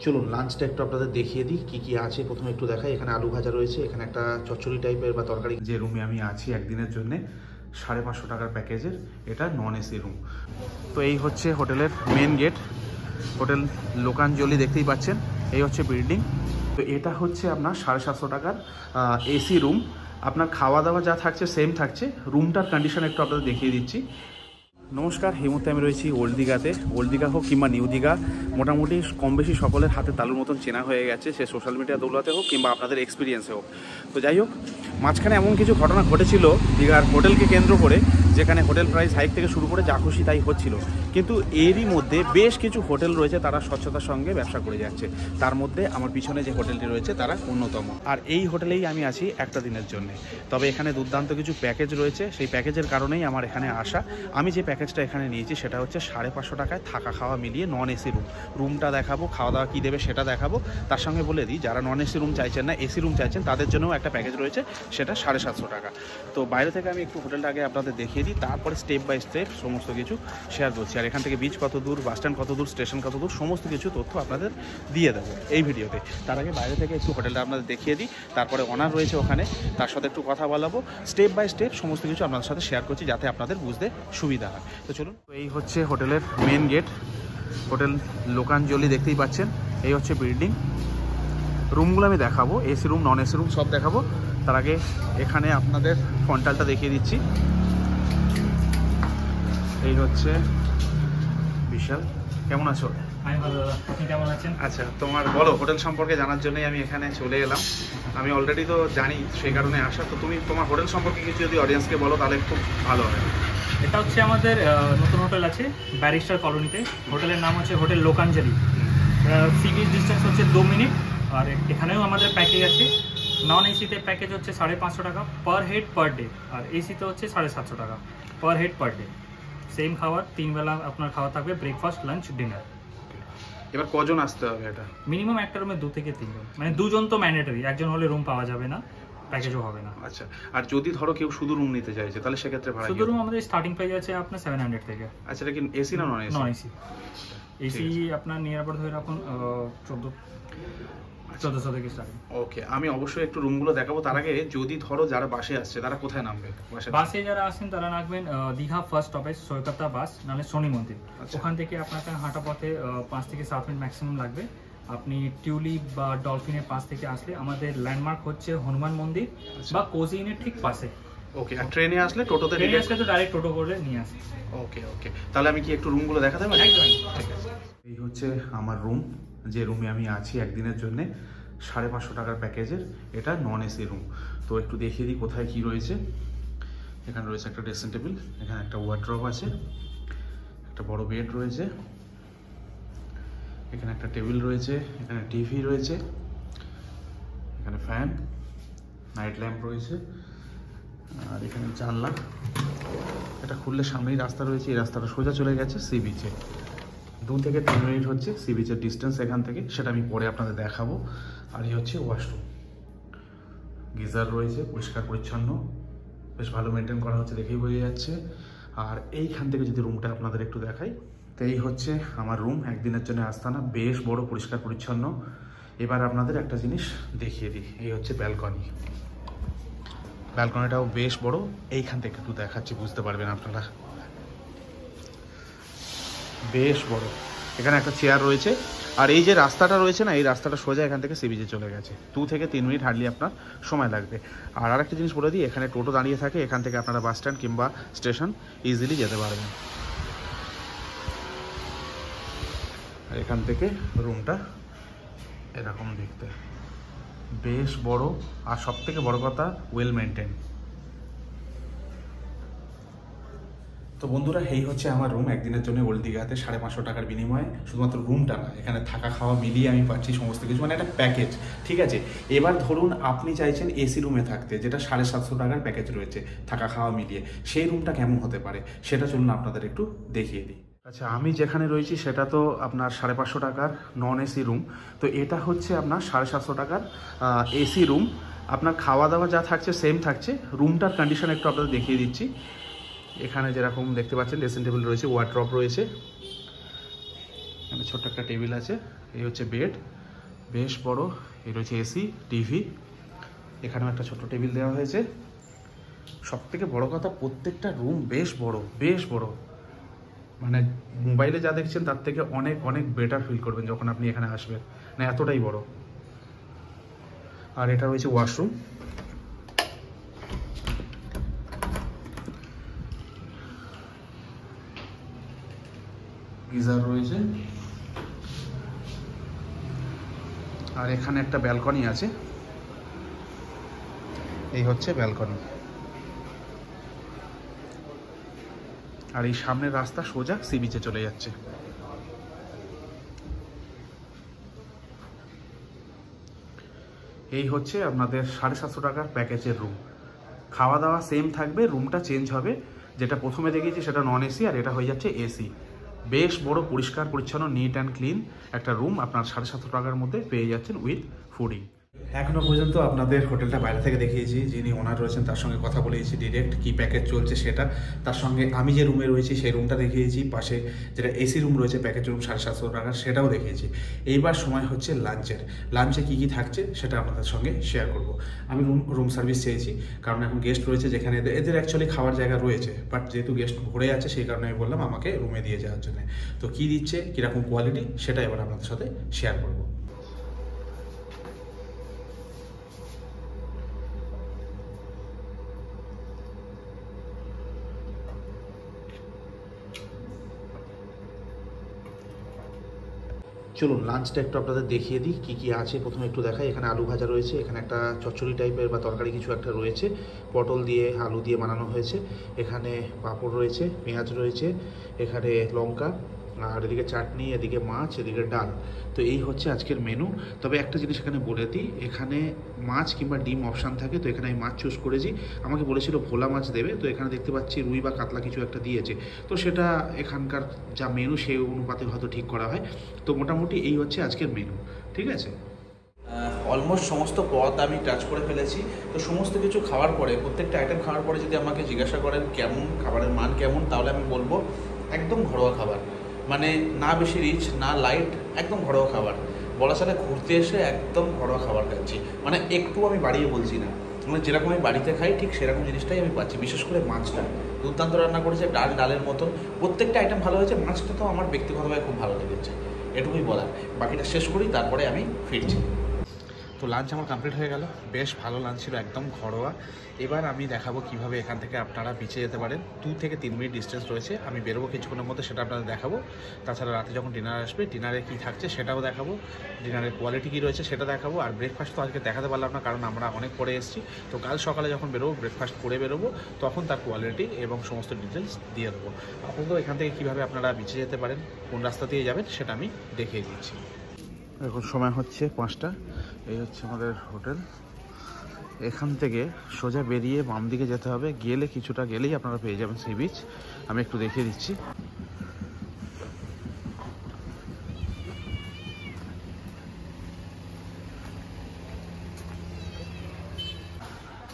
চলুন লাঞ্চটা একটু আপনাদের দেখিয়ে দিই কী কী আছে। প্রথমে একটু দেখাই, এখানে আলু ভাজা রয়েছে, এখানে একটা চচ্চড়ি টাইপের বা তরকারি। যে রুমে আমি আছি একদিনের জন্যে 550 টাকার প্যাকেজের, এটা নন এসি রুম। তো এই হচ্ছে হোটেলের মেন গেট, হোটেল লোকাঞ্জলি দেখতেই পাচ্ছেন, এই হচ্ছে বিল্ডিং। তো এটা হচ্ছে আপনার 750 টাকার এসি রুম। আপনার খাওয়া দাওয়া যা থাকছে সেম থাকছে। রুমটার কন্ডিশন একটু আপনাদের দেখিয়ে দিচ্ছি। নমস্কার, এই মুহূর্তে আমি রয়েছি ওল্ড দীঘাতে। ওল্ড দীঘা হোক কিংবা নিউ দীঘা, মোটামুটি কম বেশি সকলের হাতে তালুর মতন চেনা হয়ে গেছে, সে সোশ্যাল মিডিয়া দৌলতে হোক কিংবা আপনাদের এক্সপিরিয়েন্সে হোক। তো যাই হোক, মাঝখানে এমন কিছু ঘটনা ঘটেছিল দীঘার হোটেলকে কেন্দ্র করে, যেখানে হোটেল প্রাইস হাইক থেকে শুরু করে যা খুশি তাই হচ্ছিল। কিন্তু এরই মধ্যে বেশ কিছু হোটেল রয়েছে তারা স্বচ্ছতার সঙ্গে ব্যবসা করে যাচ্ছে। তার মধ্যে আমার পিছনে যে হোটেলটি রয়েছে তারা অন্যতম। আর এই হোটেলেই আমি আছি একটা দিনের জন্য। তবে এখানে দুর্দান্ত কিছু প্যাকেজ রয়েছে, সেই প্যাকেজের কারণেই আমার এখানে আসা। আমি যে প্যাকেজটা এখানে নিয়েছি সেটা হচ্ছে 550 টাকায় থাকা খাওয়া মিলিয়ে নন এসি রুম। রুমটা দেখাবো, খাওয়া দাওয়া কী দেবে সেটা দেখাবো। তার সঙ্গে বলে দিই, যারা নন এসি রুম চাইছেন না, এসি রুম চাইছেন, তাদের জন্যও একটা প্যাকেজ রয়েছে, সেটা 750 টাকা। তো বাইরে থেকে আমি একটু হোটেলটা আগে আপনাদের দেখিয়ে দিই, তারপরে স্টেপ বাই স্টেপ সমস্ত কিছু শেয়ার করছি। আর এখান থেকে বিচ কত দূর, বাস স্ট্যান্ড কত দূর, স্টেশন কত দূর, সমস্ত কিছু তথ্য আপনাদের দিয়ে দেবো এই ভিডিওতে। তার আগে বাইরে থেকে একটু হোটেলটা আপনাদের দেখিয়ে দিই, তারপরে ওনার রয়েছে ওখানে, তার সাথে একটু কথা বলাবো। স্টেপ বাই স্টেপ সমস্ত কিছু আপনাদের সাথে শেয়ার করছি, যাতে আপনাদের বুঝতে সুবিধা হয়। তো চলুন, এই হচ্ছে হোটেলের মেন গেট, হোটেল লোকাঞ্জলি দেখতেই পাচ্ছেন, এই হচ্ছে বিল্ডিং। রুমগুলো আমি দেখাবো, AC room non AC room সব দেখাবো। তার আগে এখানে আপনাদের ফ্রন্টালটা দেখিয়ে দিচ্ছি। এই হচ্ছে বিশাল, কেমন আছো? আমি ভালো দাদা, আপনি কেমন আছেন? আচ্ছা, তোমার বলো হোটেল সম্পর্কে জানার জন্যই আমি এখানে চলে এলাম। আমি অলরেডি তো জানি, সেই কারণে আসা। তো তুমি তোমার হোটেল সম্পর্কে কিছু যদি অডিয়েন্সকে বলো তাহলে খুব ভালো হয়। এটা হচ্ছে আমাদের নতুন হোটেল আছে ব্যারিস্টার কলোনিতে। হোটেলের নাম হচ্ছে হোটেল লোকাঞ্জলি। সি বিচ ডিস্টেন্স হচ্ছে 2 মিনিট। আর এখানেও আমাদের প্যাকেজ আছে। নন এসিতে প্যাকেজ হচ্ছে 550 টাকা পার হেড পার ডে, আর এসিতে হচ্ছে 750 টাকা per head per day. Same খাবার, 3 বেলা আপনার খাওয়া থাকবে, ব্রেকফাস্ট, লাঞ্চ, ডিনার। এবার কজন আসতে হবে? এটা মিনিমাম একটা রুমে 2 থেকে 3 জন, মানে 2 জন তো ম্যান্ডেটরি, একজন হলে রুম পাওয়া যাবে না, প্যাকেজও হবে না। আচ্ছা, আর যদি ধরো কেউ শুধু রুম নিতে চাইছে তাহলে সেক্ষেত্রে ভাড়া? শুধু রুম আমাদের স্টার্টিং প্রাইস আছে আপনার 700 থেকে। আচ্ছা, এটা কি এসি না non AC? Non AC. AC আপনার নিয়ার অ্যাবাউট ধরে রাখুন 1400 থেকে স্টার্টিং। ওকে, আমি অবশ্যই একটু রুমগুলো দেখাবো। তার আগে যদি ধরো যারা বাসে আসছে তারা কোথায় নামবে? বাসে যারা আসেন তারা নামবেন দীঘা ফার্স্ট স্টপেজ সৈকতা বাস, নাহলে শনি মন্দির। ওখান থেকে আপনাকে হাঁটা পথে 5 থেকে 7 মিনিট ম্যাক্সিমাম লাগবে। আপনি টিউলিপ বা ডলফিনের পাশ থেকে আসলে আমাদের ল্যান্ডমার্ক হচ্ছে হনুমান মন্দির বা কোজি ইনের ঠিক পাশে। ওকে, আর ট্রেনে আসলে টোটোতে? ট্রেনে আসলে তো ডাইরেক্ট টোটো করে নিয়ে আসে। ওকে ওকে, তাহলে আমি কি একটু রুমগুলো দেখাতে পারি? একদম। ঠিক আছে, এই হচ্ছে আমার রুম, যে রুমে আমি আছি একদিনের জন্য 550 টাকার প্যাকেজের, এটা নন এসি রুম। তো একটু দেখিয়ে দিই কোথায় কি রয়েছে। এখানে রয়েছে একটা ড্রেসিং টেবিল, এখানে একটা ওয়ার্ড্রপ আছে, একটা বড় বেড রয়েছে, এখানে একটা টেবিল রয়েছে, এখানে টিভি রয়েছে, এখানে ফ্যান, নাইট ল্যাম্প রয়েছে, আর এখানে জানলা। এটা খুললে সামনেই রাস্তা রয়েছে, এই রাস্তাটা সোজা চলে গেছে সি বিচে। 2 থেকে 3 মিনিট হচ্ছে সি বিচের ডিস্টেন্স এখান থেকে, সেটা আমি পরে আপনাদের দেখাবো। আর এই হচ্ছে ওয়াশরুম, গিজার রয়েছে, পরিষ্কার পরিচ্ছন্ন, বেশ ভালো মেনটেন করা হচ্ছে, দেখেই বোঝা যাচ্ছে। আর এইখান থেকে যদি রুমটা আপনাদের একটু দেখাই, তো এই হচ্ছে আমার রুম, একদিনের জন্য আস্তানা, বেশ বড়, পরিষ্কার পরিচ্ছন্ন। এবার আপনাদের একটা জিনিস দেখিয়ে দিই, এই হচ্ছে ব্যালকনি। ব্যালকনিটাও বেশ বড়, এইখান থেকে একটু দেখাচ্ছি, বুঝতে পারবেন আপনারা, বেশ বড়। এখানে একটা চেয়ার রয়েছে, আর এই যে রাস্তাটা রয়েছে না, এই রাস্তাটা সোজা এখান থেকে সি বিচে চলে গেছে। 2 থেকে 3 মিনিট হার্ডলি আপনার সময় লাগবে। আর আরেকটা জিনিস বলে দিই, এখানে টোটো দাঁড়িয়ে থাকে, এখান থেকে আপনারা বাস স্ট্যান্ড কিংবা স্টেশন ইজিলি যেতে পারবেন। আর এখান থেকে রুমটা এরকম দেখতে, বেশ বড়, আর সব থেকে বড় কথা ওয়েল মেনটেন। তো বন্ধুরা, এই হচ্ছে আমার রুম একদিনের জন্য ওল্ড দীঘাতে 550 টাকার বিনিময়ে। শুধুমাত্র রুমটা না, এখানে থাকা খাওয়া মিলিয়ে আমি পাচ্ছি সমস্ত কিছু, মানে একটা প্যাকেজ। ঠিক আছে, এবার ধরুন আপনি চাইছেন এসি রুমে থাকতে, যেটা 750 টাকার প্যাকেজ রয়েছে থাকা খাওয়া মিলিয়ে, সেই রুমটা কেমন হতে পারে সেটা চলুন আপনাদের একটু দেখিয়ে দিই। আচ্ছা, আমি যেখানে রয়েছি সেটা তো আপনার 550 টাকার নন এসি রুম। তো এটা হচ্ছে আপনার 750 টাকার এসি রুম। আপনার খাওয়া দাওয়া যা থাকছে সেম থাকছে। রুমটার কন্ডিশন একটু আপনাদের দেখিয়ে দিচ্ছি। এখানে যেরকম দেখতে পাচ্ছেন ড্রেসিং টেবিল রয়েছে, ওয়ার্ড্রপ রয়েছে, এখানে ছোট্ট একটা টেবিল আছে, এই হচ্ছে বেড, বেশ বড়, এই রয়েছে এসি, টিভি, এখানেও একটা ছোট্ট টেবিল দেওয়া হয়েছে। সব থেকে বড় কথা, প্রত্যেকটা রুম বেশ বড়, বেশ বড়, মানে মোবাইলে যা দেখছেন তার থেকে অনেক অনেক বেটার ফিল করবেন যখন আপনি এখানে আসবেন, না এতটাই বড়। আর এটা রয়েছে ওয়াশরুম, গিজার রয়েছে, আর এখানে একটা ব্যালকনি আছে, এই হচ্ছে ব্যালকনি। আর এই সামনের রাস্তা সোজা সি বিচে চলে যাচ্ছে। এই হচ্ছে আপনাদের 750 টাকার প্যাকেজের রুম। খাওয়া দাওয়া সেম থাকবে, রুমটা চেঞ্জ হবে। যেটা প্রথমে দেখিয়েছি সেটা নন এসি, আর এটা হয়ে যাচ্ছে এসি। বেশ বড়, পরিষ্কার পরিচ্ছন্ন, নিট অ্যান্ড ক্লিন একটা রুম আপনার 750 টাকার মধ্যে পেয়ে যাচ্ছেন উইথ ফুডিং। এখনো পর্যন্ত আপনাদের হোটেলটা বাইরে থেকে দেখিয়েছি, যিনি ওনার রয়েছেন তার সঙ্গে কথা বলেছি ডিরেক্ট, কি প্যাকেজ চলছে সেটা। তার সঙ্গে আমি যে রুমে রয়েছি সেই রুমটা দেখিয়েছি, পাশে যেটা এসি রুম রয়েছে প্যাকেজ রুম 750 টাকার, সেটাও দেখিয়েছি। এইবার সময় হচ্ছে লাঞ্চের। লাঞ্চে কী কী থাকছে সেটা আপনাদের সঙ্গে শেয়ার করব। আমি রুম সার্ভিস চেয়েছি, কারণ এখন গেস্ট রয়েছে, যেখানে এদের অ্যাকচুয়ালি খাওয়ার জায়গা রয়েছে, বাট যেহেতু গেস্ট ভরে আছে সেই কারণে আমি বললাম আমাকে রুমে দিয়ে যাওয়ার জন্য। তো কী দিচ্ছে, কীরকম কোয়ালিটি, সেটা এবার আপনাদের সাথে শেয়ার করব। চলুন লাঞ্চটা একটু আপনাদের দেখিয়ে দিই কী কী আছে। প্রথমে একটু দেখাই, এখানে আলু ভাজা রয়েছে, এখানে একটা চচ্চড়ি টাইপের বা তরকারি কিছু একটা রয়েছে, পটল দিয়ে আলু দিয়ে বানানো হয়েছে, এখানে পাঁপড় রয়েছে, পেঁয়াজ রয়েছে, এখানে লঙ্কা, আর এদিকে চাটনি, এদিকে মাছ, এদিকে ডাল। তো এই হচ্ছে আজকের মেনু। তবে একটা জিনিস এখানে বলে দিই, এখানে মাছ কিংবা ডিম অপশান থাকে, তো এখানে আমি মাছ চুজ করেছি। আমাকে বলেছিল ভোলা মাছ দেবে, তো এখানে দেখতে পাচ্ছি রুই বা কাতলা কিছু একটা দিয়েছে, তো সেটা এখানকার যা মেনু সেই অনুপাতে হয়তো ঠিক করা হয়। তো মোটামুটি এই হচ্ছে আজকের মেনু, ঠিক আছে। অলমোস্ট সমস্ত পদ আমি টাচ করে ফেলেছি। তো সমস্ত কিছু খাওয়ার পরে, প্রত্যেকটা আইটেম খাওয়ার পরে যদি আমাকে জিজ্ঞাসা করেন কেমন খাবারের মান কেমন, তাহলে আমি বলবো একদম ঘরোয়া খাবার, মানে না বেশি রিচ না লাইট, একদম ঘরোয়া খাবার। বলা চলে ঘুরতে এসে একদম ঘরোয়া খাবার খাচ্ছি, মানে একটু আমি বাড়িয়ে বলছি না, মানে যেরকম আমি বাড়িতে খাই ঠিক সেরকম জিনিসটাই আমি পাচ্ছি। বিশেষ করে মাছটা দুর্দান্ত রান্না করেছে, ডালের মতন প্রত্যেকটা আইটেম ভালো হয়েছে। মাছটা তো আমার ব্যক্তিগতভাবে খুব ভালো লেগেছে, এটুকুই বলার। বাকিটা শেষ করি, তারপরে আমি ফিরছি। তো লাঞ্চ আমার কমপ্লিট হয়ে গেল, বেশ ভালো লাঞ্চ ছিল, একদম ঘরোয়া। এবার আমি দেখাবো কিভাবে এখান থেকে আপনারা বিচে যেতে পারেন। 2 থেকে 3 মিনিট ডিস্টেন্স রয়েছে, আমি বেরোবো কিছুক্ষণের মধ্যে, সেটা আপনাদের দেখাবো। তাছাড়া রাতে যখন ডিনার আসবে, ডিনারে কী থাকছে সেটাও দেখাবো, ডিনারের কোয়ালিটি কী রয়েছে সেটা দেখাবো। আর ব্রেকফাস্ট তো আজকে দেখাতে পারলাম না, কারণ আমরা অনেক পরে এসেছি। তো কাল সকালে যখন বেরোবো, ব্রেকফাস্ট করে বেরোবো, তখন তার কোয়ালিটি এবং সমস্ত ডিটেলস দিয়ে দেবো। আপনাদের এখান থেকে কীভাবে আপনারা বিচে যেতে পারেন, কোন রাস্তা দিয়ে যাবেন সেটা আমি দেখিয়ে দিচ্ছি। এখন সময় হচ্ছে 5টা, এই হচ্ছে আমাদের হোটেল। এখান থেকে সোজা বেরিয়ে বাম দিকে যেতে হবে, গেলে কিছুটা গেলেই আপনারা পেয়ে যাবেন সি বিচ। আমি একটু দেখিয়ে দিচ্ছি।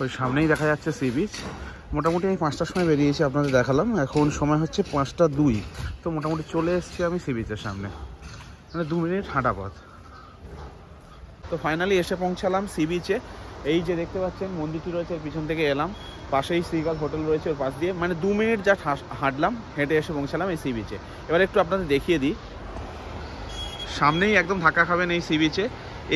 ওই সামনেই দেখা যাচ্ছে সি বিচ। মোটামুটি আমি 5টার সময় বেরিয়েছি, আপনাদের দেখালাম। এখন সময় হচ্ছে 5টা 2, তো মোটামুটি চলে এসেছি আমি সি বিচের সামনে, মানে 2 মিনিট হাঁটা পথ। তো ফাইনালি এসে পৌঁছালাম সি বিচে। এই যে দেখতে পাচ্ছেন মন্দিরটি রয়েছে, এর পিছন থেকে এলাম, পাশেই শ্রীকাল হোটেল রয়েছে ওর পাশ দিয়ে, মানে 2 মিনিট যা হাঁটলাম, হেঁটে এসে পৌঁছালাম এই সি বিচে। এবার একটু আপনাদের দেখিয়ে দিই, সামনেই একদম ধাক্কা খাবেন এই সি বিচে।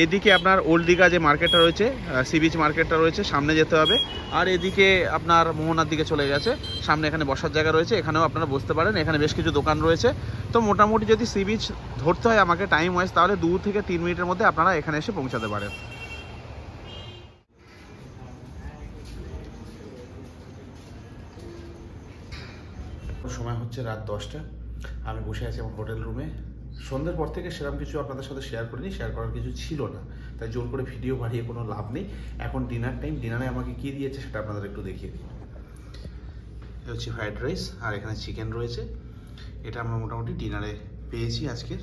এদিকে আপনার ওল্ড দীঘা যে মার্কেটটা রয়েছে, সি বিচ মার্কেটটা রয়েছে, সামনে যেতে হবে। আর এদিকে আপনার মোহনার দিকে চলে গেছে, সামনে এখানে বসার জায়গা রয়েছে, এখানেও আপনারা বসতে পারেন। এখানে বেশ কিছু দোকান রয়েছে। তো মোটামুটি যদি সি বিচ ধরতে হয় আমাকে টাইম ওয়াইজ, তাহলে 2 থেকে 3 মিনিটের মধ্যে আপনারা এখানে এসে পৌঁছাতে পারেন। সময় হচ্ছে রাত 10টা, আমি বসে আছি আমার হোটেল রুমে। সন্ধ্যের পর থেকে সেরকম কিছু আপনাদের সাথে শেয়ার করিনি, শেয়ার করার কিছু ছিল না, তাই জোর করে ভিডিও বাড়িয়ে কোনো লাভ নেই। এখন ডিনার টাইম, ডিনারে আমাকে কী দিয়েছে সেটা আপনাদের একটু দেখিয়ে দিই। এটা হচ্ছে ফ্রাইড রাইস, আর এখানে চিকেন রয়েছে। এটা আমরা মোটামুটি ডিনারে পেয়েছি আজকের।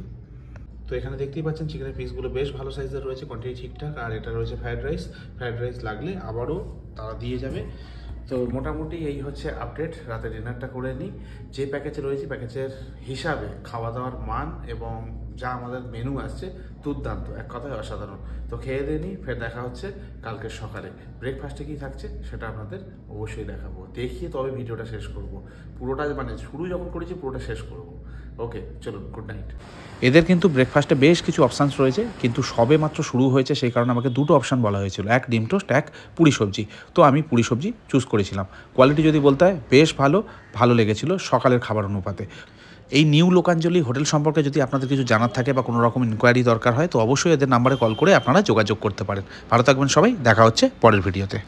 তো এখানে দেখতেই পাচ্ছেন চিকেনের পিসগুলো বেশ ভালো সাইজের রয়েছে, কোয়ান্টিটি ঠিকঠাক। আর এটা রয়েছে ফ্রাইড রাইস, ফ্রাইড রাইস লাগলে আবারও তারা দিয়ে যাবে। তো মোটামুটি এই হচ্ছে আপডেট। রাতে ডিনারটা করে নিই। যে প্যাকেজে রয়েছে প্যাকেজের হিসাবে খাওয়া দাওয়ার মান এবং যা আমাদের মেনু আসছে দুর্দান্ত, এক কথায় অসাধারণ। তো খেয়ে দিয়ে নিই, ফের দেখা হচ্ছে কালকে সকালে। ব্রেকফাস্টে কী থাকছে সেটা আপনাদের অবশ্যই দেখাবো, দেখিয়ে তবে ভিডিওটা শেষ করব। পুরোটা মানে শুরু যখন করেছি পুরোটা শেষ করব। ওকে চলুন, গুড নাইট। এদের কিন্তু ব্রেকফাস্টে বেশ কিছু অপশানস রয়েছে, কিন্তু সবে মাত্র শুরু হয়েছে, সেই কারণে আমাকে দুটো অপশান বলা হয়েছিল, এক ডিম টোস্ট, এক পুরি সবজি। তো আমি পুরি সবজি চুজ করেছিলাম। কোয়ালিটি যদি বলতে হয় বেশ ভালো লেগেছিল সকালের খাবার অনুপাতে। এই নিউ লোকাঞ্জলি হোটেল সম্পর্কে যদি আপনাদের কিছু জানার থাকে বা কোনো রকম ইনকোয়ারি দরকার হয়, তো অবশ্যই এদের নাম্বারে কল করে আপনারা যোগাযোগ করতে পারেন। ভালো থাকবেন সবাই, দেখা হচ্ছে পরের ভিডিওতে।